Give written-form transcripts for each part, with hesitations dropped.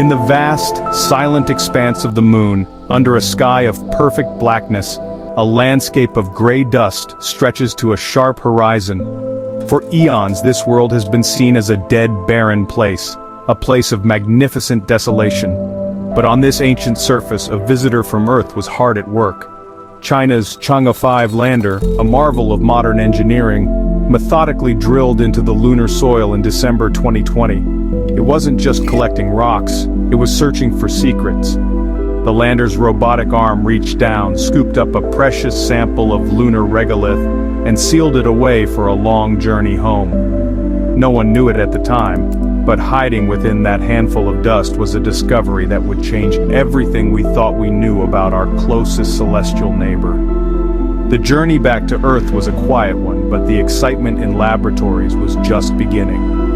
In the vast, silent expanse of the moon, under a sky of perfect blackness, a landscape of gray dust stretches to a sharp horizon. For eons, this world has been seen as a dead, barren place, a place of magnificent desolation. But on this ancient surface, a visitor from Earth was hard at work. China's Chang'e 5 lander, a marvel of modern engineering, methodically drilled into the lunar soil in December 2020. It wasn't just collecting rocks, it was searching for secrets. The lander's robotic arm reached down, scooped up a precious sample of lunar regolith, and sealed it away for a long journey home. No one knew it at the time, but hiding within that handful of dust was a discovery that would change everything we thought we knew about our closest celestial neighbor. The journey back to Earth was a quiet one, but the excitement in laboratories was just beginning.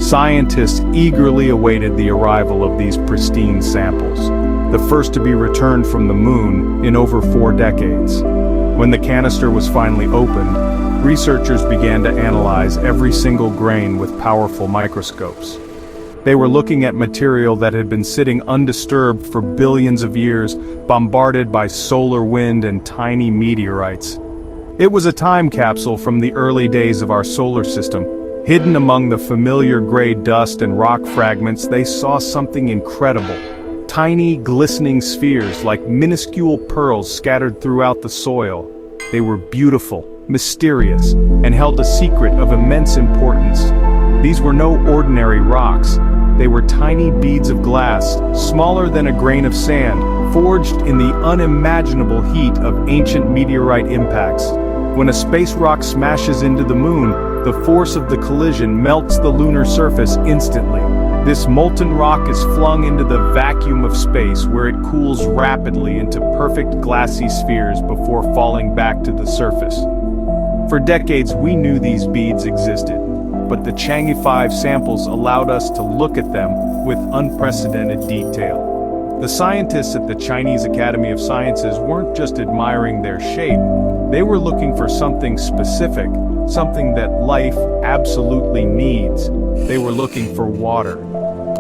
Scientists eagerly awaited the arrival of these pristine samples, the first to be returned from the moon in over 4 decades. When the canister was finally opened, researchers began to analyze every single grain with powerful microscopes. They were looking at material that had been sitting undisturbed for billions of years, bombarded by solar wind and tiny meteorites. It was a time capsule from the early days of our solar system. Hidden among the familiar gray dust and rock fragments, they saw something incredible. Tiny, glistening spheres like minuscule pearls scattered throughout the soil. They were beautiful, mysterious, and held a secret of immense importance. These were no ordinary rocks. They were tiny beads of glass, smaller than a grain of sand, forged in the unimaginable heat of ancient meteorite impacts. When a space rock smashes into the moon, the force of the collision melts the lunar surface instantly. This molten rock is flung into the vacuum of space, where it cools rapidly into perfect glassy spheres before falling back to the surface. For decades we knew these beads existed, but the Chang'e 5 samples allowed us to look at them with unprecedented detail. The scientists at the Chinese Academy of Sciences weren't just admiring their shape, they were looking for something specific, something that life absolutely needs. They were looking for water.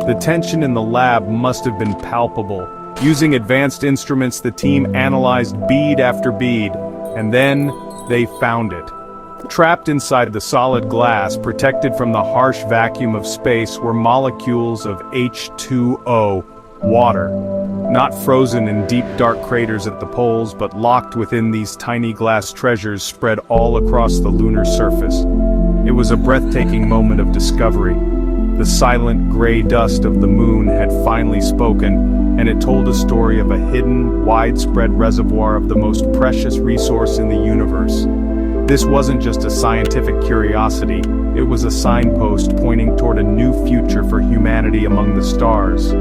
The tension in the lab must have been palpable. Using advanced instruments, the team analyzed bead after bead, and then they found it. Trapped inside the solid glass, protected from the harsh vacuum of space, were molecules of H2O, water. Not frozen in deep dark craters at the poles, but locked within these tiny glass treasures spread all across the lunar surface. It was a breathtaking moment of discovery. The silent gray dust of the moon had finally spoken, and it told a story of a hidden, widespread reservoir of the most precious resource in the universe. This wasn't just a scientific curiosity, it was a signpost pointing toward a new future for humanity among the stars.